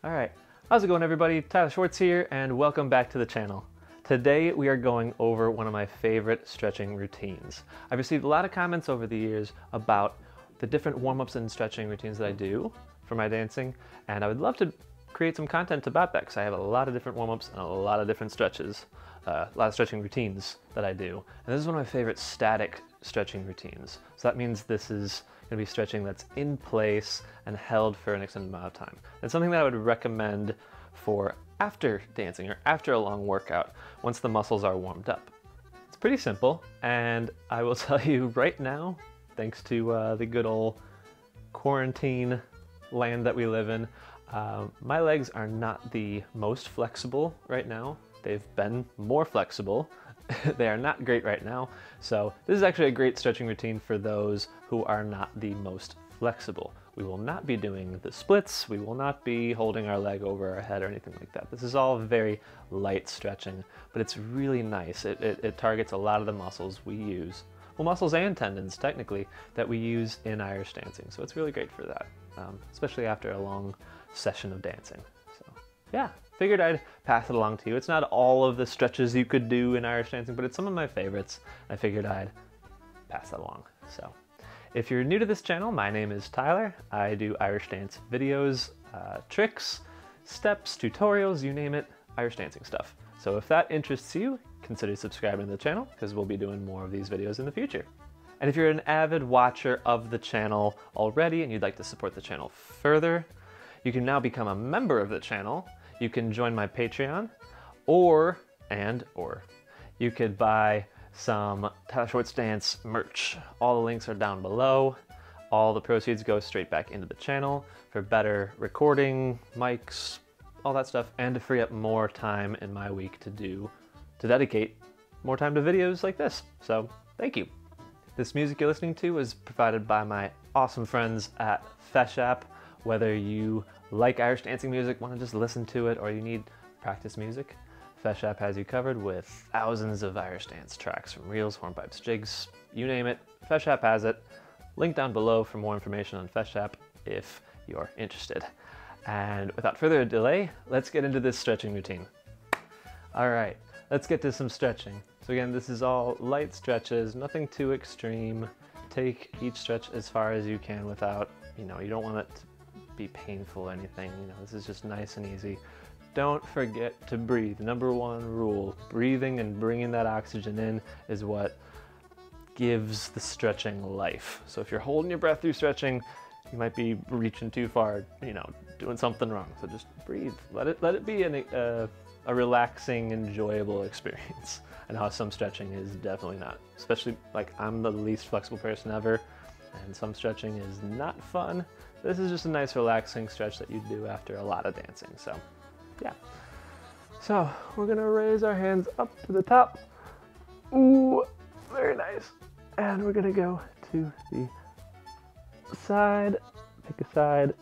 All right, how's it going everybody? Tyler Schwartz here and welcome back to the channel. Today we are going over one of my favorite stretching routines. I've received a lot of comments over the years about the different warm-ups and stretching routines that I do for my dancing, and I would love to create some content about that because I have a lot of different warm-ups and a lot of different stretches, a lot of stretching routines that I do. And this is one of my favorite static stretching routines. So that means this is going to be stretching that's in place and held for an extended amount of time. It's something that I would recommend for after dancing or after a long workout, once the muscles are warmed up. It's pretty simple, and I will tell you right now, thanks to the good old quarantine land that we live in, my legs are not the most flexible right now. They've been more flexible. They are not great right now. So this is actually a great stretching routine for those who are not the most flexible. We will not be doing the splits. We will not be holding our leg over our head or anything like that. This is all very light stretching, but it's really nice. It targets a lot of the muscles we use. Well, muscles and tendons, technically, that we use in Irish dancing. So it's really great for that, especially after a long session of dancing. So yeah, figured I'd pass it along to you. It's not all of the stretches you could do in Irish dancing, but it's some of my favorites. I figured I'd pass that along. So if you're new to this channel, my name is Tyler. I do Irish dance videos, tricks, steps, tutorials, you name it, Irish dancing stuff. So if that interests you, consider subscribing to the channel because we'll be doing more of these videos in the future. And if you're an avid watcher of the channel already and you'd like to support the channel further, you can now become a member of the channel. You can join my Patreon, or you could buy some Tyler Schwartz Dance merch. All the links are down below. All the proceeds go straight back into the channel for better recording, mics, all that stuff, and to free up more time in my week to dedicate more time to videos like this. So thank you. This music you're listening to is provided by my awesome friends at FEIS App. Whether you like Irish dancing music, want to just listen to it, or you need practice music, FEIS App has you covered with thousands of Irish dance tracks from reels, hornpipes, jigs, you name it. FEIS App has it. Link down below for more information on FEIS App if you're interested. And without further delay, let's get into this stretching routine. All right, let's get to some stretching. So again, this is all light stretches, nothing too extreme. Take each stretch as far as you can without, you don't want it to be painful or anything. This is just nice and easy. Don't forget to breathe. Number one rule, breathing and bringing that oxygen in is what gives the stretching life. So if you're holding your breath through stretching, you might be reaching too far, doing something wrong. So just breathe. Let it be a relaxing, enjoyable experience. I know how some stretching is definitely not, especially like I'm the least flexible person ever, and some stretching is not fun. This is just a nice relaxing stretch that you do after a lot of dancing. So yeah. So we're gonna raise our hands up to the top. Ooh, very nice. And we're gonna go to the side, pick a side,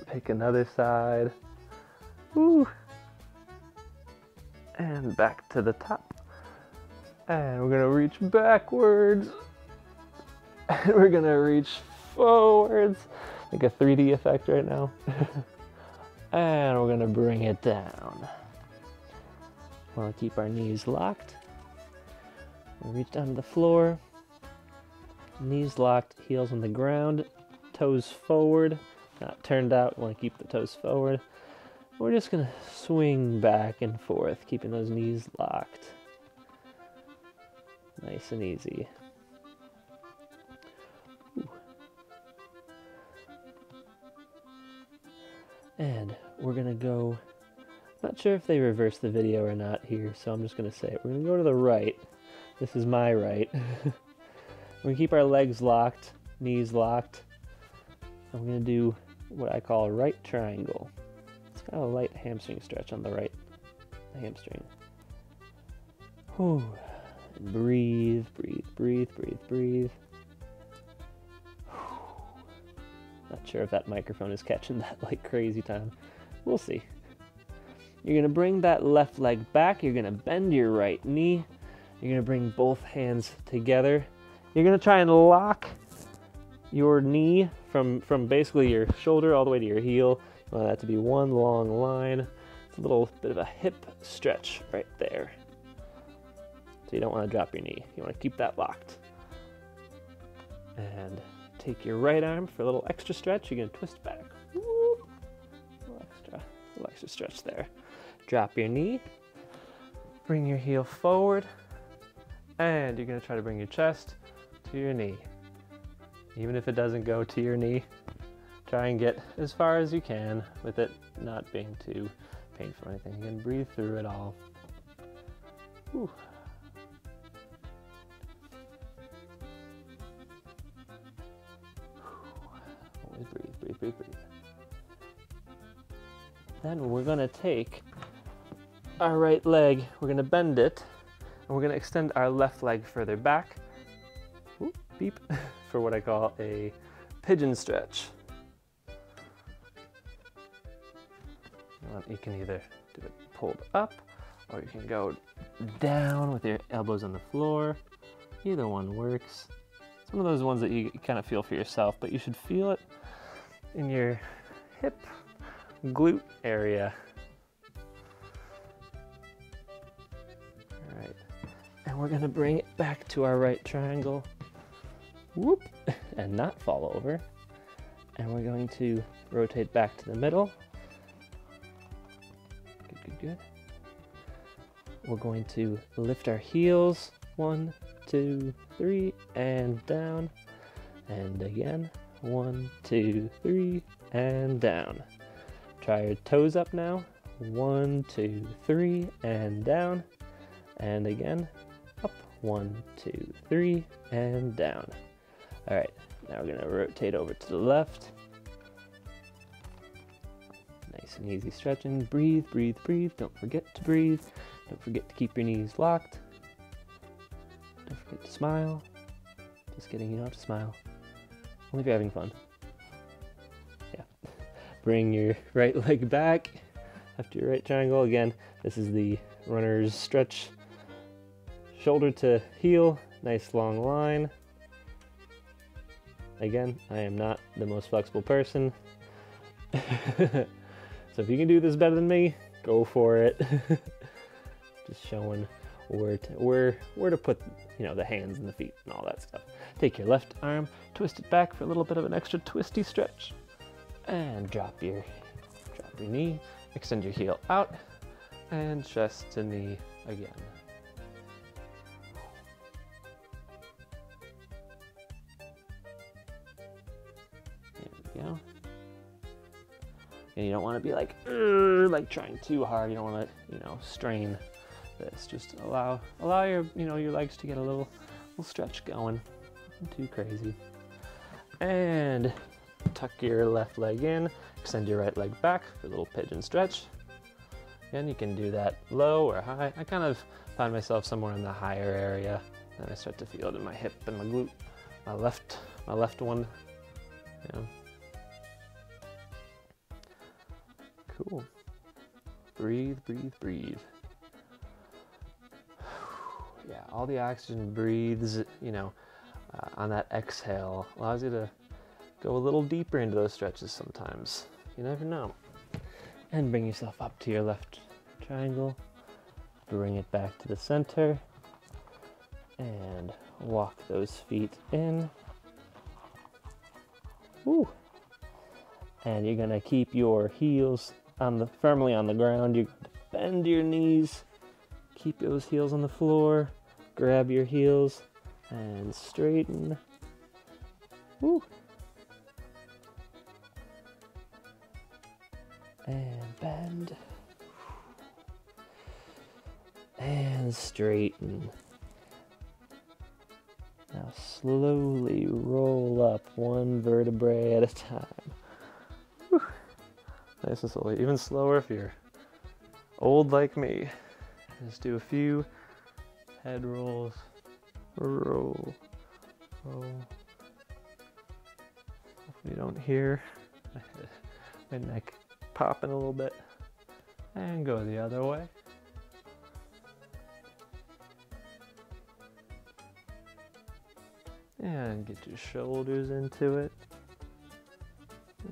pick another side. Ooh. And back to the top. And we're gonna reach backwards. And we're gonna reach forwards. Like a 3D effect right now. And we're gonna bring it down. Wanna keep our knees locked. We'll reach down to the floor. Knees locked, heels on the ground, toes forward, not turned out. Wanna keep the toes forward. We're just gonna swing back and forth, keeping those knees locked. Nice and easy. Ooh. And we're gonna go, not sure if they reversed the video or not here, so I'm just gonna say it. We're gonna go to the right. This is my right. We're gonna keep our legs locked, knees locked. And we're gonna do what I call a right triangle. It's kind of a light hamstring stretch on the right hamstring. Whew. And breathe, breathe, breathe, breathe, breathe. Not sure if that microphone is catching that like crazy time. We'll see. You're gonna bring that left leg back. You're gonna bend your right knee. You're gonna bring both hands together. You're gonna try and lock your knee from basically your shoulder all the way to your heel. You want that to be one long line. It's a little bit of a hip stretch right there. So you don't want to drop your knee. You want to keep that locked. And take your right arm for a little extra stretch. You're going to twist back. Woo! A little extra stretch there. Drop your knee. Bring your heel forward. And you're going to try to bring your chest to your knee. Even if it doesn't go to your knee, try and get as far as you can with it not being too painful or anything. You can breathe through it all. Whew. Always breathe, breathe, breathe, breathe. Then we're going to take our right leg, we're going to bend it, and we're going to extend our left leg further back. Ooh, beep. For what I call a pigeon stretch. You can either do it pulled up, or you can go down with your elbows on the floor. Either one works. It's one of those ones that you kind of feel for yourself, but you should feel it in your hip glute area. All right, and we're gonna bring it back to our right triangle. Whoop, and not fall over. And we're going to rotate back to the middle. Good, good, good. We're going to lift our heels. 1, 2, 3, and down. And again. 1, 2, 3, and down. Try your toes up now. 1, 2, 3, and down. And again. Up. 1, 2, 3, and down. All right, now we're gonna rotate over to the left. Nice and easy stretching. Breathe, breathe, breathe. Don't forget to breathe. Don't forget to keep your knees locked. Don't forget to smile. Just kidding, you don't have to smile. Only if you're having fun. Yeah. Bring your right leg back after your right triangle. Again, this is the runner's stretch. Shoulder to heel, nice long line. Again, I am not the most flexible person. So if you can do this better than me, go for it. Just showing where to put, you know, the hands and the feet and all that stuff. Take your left arm, twist it back for a little bit of an extra twisty stretch, and drop your knee. Extend your heel out, and chest to knee again. Go. And you don't want to be like trying too hard. You don't want to, you know, strain this. Just allow your, you know, your legs to get a little stretch going. Nothing too crazy. And tuck your left leg in. Extend your right leg back for a little pigeon stretch. Again, you can do that low or high. I kind of find myself somewhere in the higher area. Then I start to feel it in my hip and my glute. My left one. Yeah. Cool. Breathe, breathe, breathe. Yeah, all the oxygen breathes, you know, on that exhale. Allows you to go a little deeper into those stretches sometimes. You never know. And bring yourself up to your left triangle. Bring it back to the center. And walk those feet in. Woo. And you're gonna keep your heels firmly on the ground. You're gonna bend your knees, keep those heels on the floor, grab your heels and straighten. Woo. And bend. And straighten. Now slowly roll up one vertebrae at a time. Whew. Nice and slowly, even slower if you're old like me. Just do a few head rolls. Roll, roll. Hopefully you don't hear my neck popping a little bit. And go the other way. And get your shoulders into it.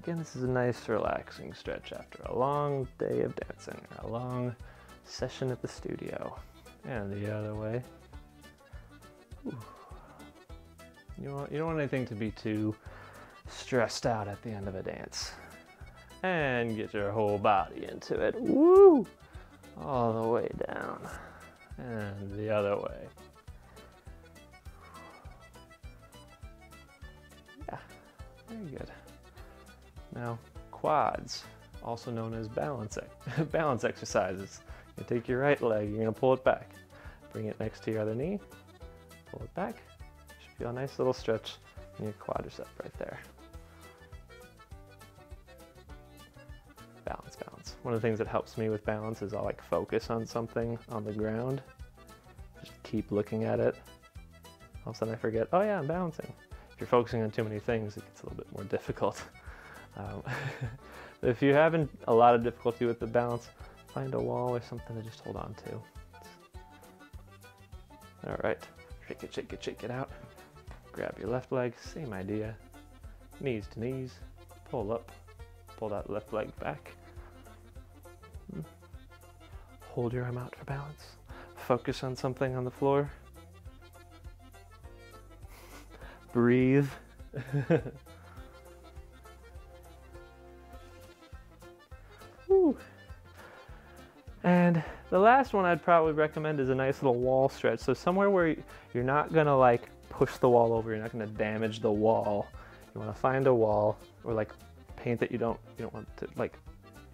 Again, this is a nice relaxing stretch after a long day of dancing, or a long session at the studio. And the other way. Ooh. You don't want anything to be too stressed out at the end of a dance. And get your whole body into it. Woo! All the way down. And the other way. Yeah, very good. Now, quads, also known as balance exercises. You take your right leg, you're going to pull it back. Bring it next to your other knee, pull it back. Should feel a nice little stretch in your quadricep right there. Balance, balance. One of the things that helps me with balance is I'll like focus on something on the ground. Just keep looking at it. All of a sudden I forget, oh yeah, I'm balancing. If you're focusing on too many things, it gets a little bit more difficult. If you're having a lot of difficulty with the balance, find a wall or something to just hold on to. All right, shake it, shake it, shake it out. Grab your left leg, same idea. Knees to knees, pull up, pull that left leg back. Hold your arm out for balance. Focus on something on the floor. Breathe. Woo. And the last one I'd probably recommend is a nice little wall stretch. So somewhere where you're not gonna like push the wall over, you're not gonna damage the wall. You wanna find a wall or like paint that you don't want to like,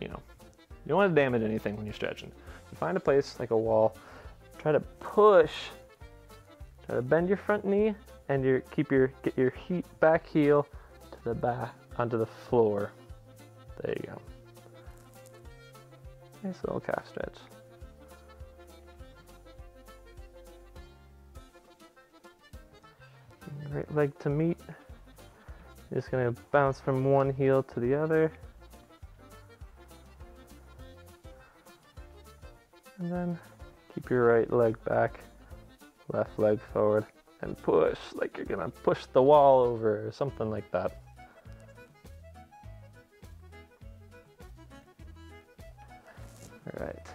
you don't want to damage anything when you're stretching. You find a place like a wall, try to push, try to bend your front knee and get your back heel to the back onto the floor. There you go. Nice little calf stretch. Right leg to meet. You're just gonna bounce from one heel to the other. And then keep your right leg back, left leg forward, and push like you're gonna push the wall over or something like that. All right.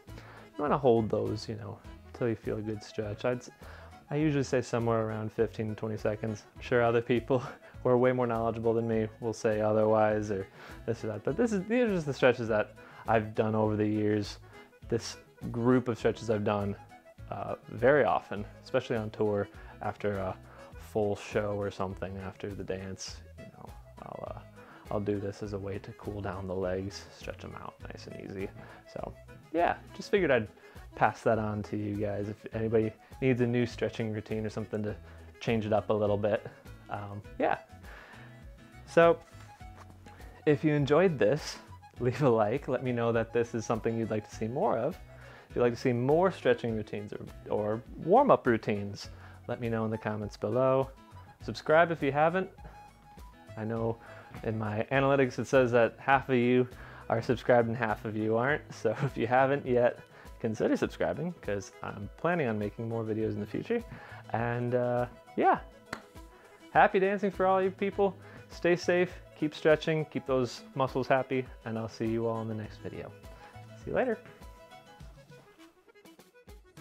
You wanna hold those, until you feel a good stretch. I usually say somewhere around 15 to 20 seconds. I'm sure other people who are way more knowledgeable than me will say otherwise or this or that, but these are just the stretches that I've done over the years. This group of stretches I've done very often, especially on tour after a full show or something after the dance. I'll do this as a way to cool down the legs, stretch them out nice and easy. So yeah, just figured I'd pass that on to you guys. If anybody needs a new stretching routine or something to change it up a little bit. Yeah. So if you enjoyed this, leave a like. Let me know that this is something you'd like to see more of. If you'd like to see more stretching routines or warm-up routines, let me know in the comments below. Subscribe if you haven't. I know in my analytics it says that half of you are subscribed and half of you aren't. So if you haven't yet, consider subscribing because I'm planning on making more videos in the future. And yeah, happy dancing for all you people. Stay safe, keep stretching, keep those muscles happy, and I'll see you all in the next video. See you later.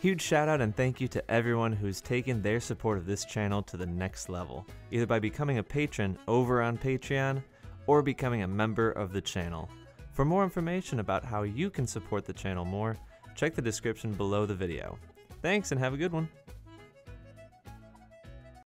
Huge shout out and thank you to everyone who's taken their support of this channel to the next level, either by becoming a patron over on Patreon or becoming a member of the channel. For more information about how you can support the channel more, check the description below the video. Thanks and have a good one.